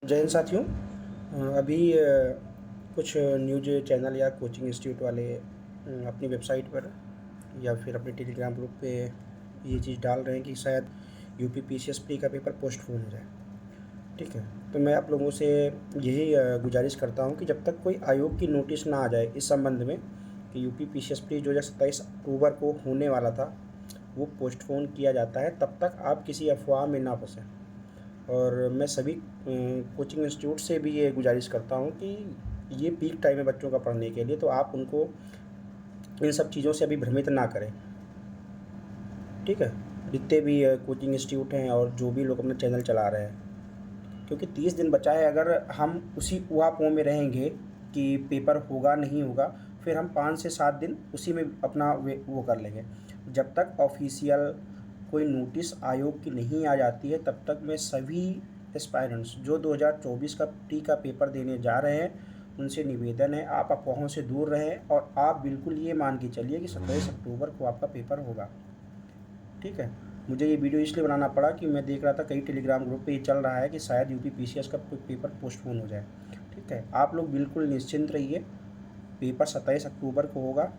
जय हिंद साथियों। अभी कुछ न्यूज़ चैनल या कोचिंग इंस्टीट्यूट वाले अपनी वेबसाइट पर या फिर अपने टेलीग्राम ग्रुप पे ये चीज़ डाल रहे हैं कि शायद यूपी पीसीएस प्री का पेपर पोस्टपोन हो जाए। ठीक है, तो मैं आप लोगों से यही गुजारिश करता हूँ कि जब तक कोई आयोग की नोटिस ना आ जाए इस संबंध में कि यूपी पीसीएस प्री जो 27 अक्टूबर को होने वाला था वो पोस्टपोन किया जाता है, तब तक आप किसी अफवाह में ना फंसें। और मैं सभी कोचिंग इंस्टीट्यूट से भी ये गुजारिश करता हूँ कि ये पीक टाइम है बच्चों का पढ़ने के लिए, तो आप उनको इन सब चीज़ों से अभी भ्रमित ना करें। ठीक है, जितने भी कोचिंग इंस्टीट्यूट हैं और जो भी लोग अपना चैनल चला रहे हैं, क्योंकि 30 दिन बचा है। अगर हम उसी ऊहापोह में रहेंगे कि पेपर होगा नहीं होगा, फिर हम 5 से 7 दिन उसी में अपना वो कर लेंगे। जब तक ऑफिशियल कोई नोटिस आयोग की नहीं आ जाती है तब तक मैं सभी एस्पायरेंट्स जो 2024 का प्री का पेपर देने जा रहे हैं उनसे निवेदन है, आप अफवाहों से दूर रहें और आप बिल्कुल ये मान के चलिए कि 27 अक्टूबर को आपका पेपर होगा। ठीक है, मुझे ये वीडियो इसलिए बनाना पड़ा कि मैं देख रहा था कई टेलीग्राम ग्रुप पे ये चल रहा है कि शायद यूपी पीसीएस का पेपर पोस्टपोन हो जाए। ठीक है, आप लोग बिल्कुल निश्चिंत रहिए, पेपर 27 अक्टूबर को होगा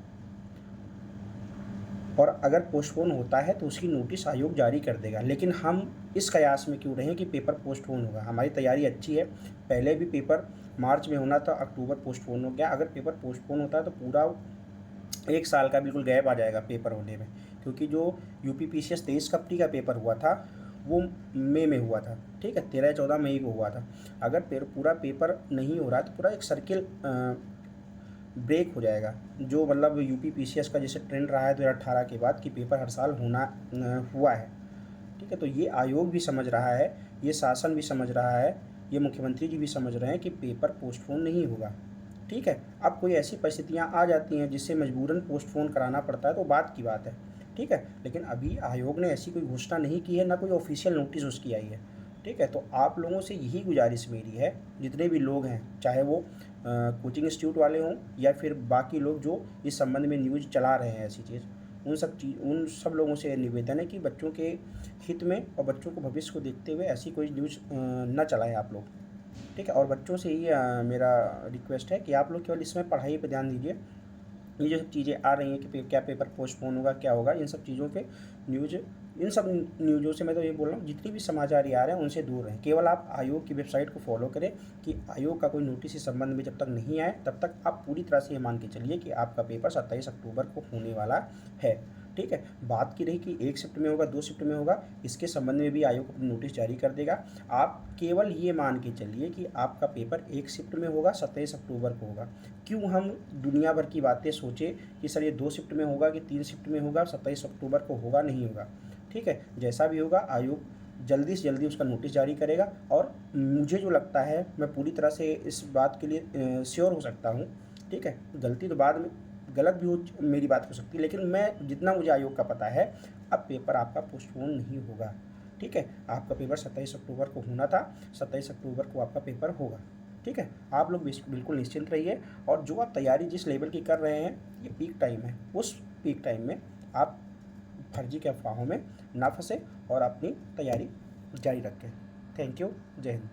और अगर पोस्टपोन होता है तो उसकी नोटिस आयोग जारी कर देगा। लेकिन हम इस कयास में क्यों रहें कि पेपर पोस्टपोन होगा। हमारी तैयारी अच्छी है, पहले भी पेपर मार्च में होना था, अक्टूबर पोस्टपोन हो गया। अगर पेपर पोस्टपोन होता है तो पूरा 1 साल का बिल्कुल गैप आ जाएगा पेपर होने में, क्योंकि जो यूपी पीसीएस 23 का प्री का पेपर हुआ था वो मई में हुआ था। ठीक है, 13-14 मई को हुआ था। अगर पूरा पेपर नहीं हो रहा है तो पूरा एक सर्किल ब्रेक हो जाएगा, जो मतलब यूपी पीसीएस का जैसे ट्रेंड रहा है 2018 के बाद कि पेपर हर साल होना हुआ है। ठीक है, तो ये आयोग भी समझ रहा है, ये शासन भी समझ रहा है, ये मुख्यमंत्री जी भी समझ रहे हैं कि पेपर पोस्टपोन नहीं होगा। ठीक है, अब कोई ऐसी परिस्थितियां आ जाती हैं जिससे मजबूरन पोस्टपोन कराना पड़ता है तो बात की बात है। ठीक है, लेकिन अभी आयोग ने ऐसी कोई घोषणा नहीं की है, ना कोई ऑफिशियल नोटिस उसकी आई है। ठीक है, तो आप लोगों से यही गुजारिश मेरी है, जितने भी लोग हैं, चाहे वो कोचिंग इंस्टीट्यूट वाले हों या फिर बाकी लोग जो इस संबंध में न्यूज़ चला रहे हैं ऐसी चीज़, उन सब लोगों से निवेदन है कि बच्चों के हित में और बच्चों को भविष्य को देखते हुए ऐसी कोई न्यूज़ न चलाएं आप लोग। ठीक है, और बच्चों से ही मेरा रिक्वेस्ट है कि आप लोग केवल इसमें पढ़ाई पर ध्यान दीजिए। ये जो सब चीज़ें आ रही हैं कि क्या पेपर पोस्टपोन होगा, क्या होगा, इन सब चीज़ों के इन सब न्यूज़ों से मैं तो ये बोल रहा हूँ, जितनी भी समाचार ये आ रहे हैं उनसे दूर रहें। केवल आप आयोग की वेबसाइट को फॉलो करें कि आयोग का कोई नोटिस इस संबंध में जब तक नहीं आए तब तक आप पूरी तरह से ये मान के चलिए कि आपका पेपर 27 अक्टूबर को होने वाला है। ठीक है, बात की रही कि 1 शिफ्ट में होगा, 2 शिफ्ट में होगा, इसके संबंध में भी आयोग अपनी नोटिस जारी कर देगा। आप केवल ये मान के चलिए कि आपका पेपर 1 शिफ्ट में होगा, 27 अक्टूबर को होगा। क्यों हम दुनिया भर की बातें सोचें कि सर ये 2 शिफ्ट में होगा कि 3 शिफ्ट में होगा, 27 अक्टूबर को होगा नहीं होगा। ठीक है, जैसा भी होगा आयोग जल्दी से जल्दी उसका नोटिस जारी करेगा। और मुझे जो लगता है, मैं पूरी तरह से इस बात के लिए श्योर हो सकता हूँ। ठीक है, गलती तो बाद में गलत भी हो मेरी बात हो सकती है, लेकिन मैं जितना मुझे आयोग का पता है, अब पेपर आपका पोस्टपोन नहीं होगा। ठीक है, आपका पेपर 27 अक्टूबर को होना था, 27 अक्टूबर को आपका पेपर होगा। ठीक है, आप लोग बिल्कुल निश्चिंत रहिए। और जो आप तैयारी जिस लेवल की कर रहे हैं, ये पीक टाइम है, उस पीक टाइम में आप फर्जी के अफवाहों में ना फंसे और अपनी तैयारी जारी रखें। थैंक यू, जय हिंद।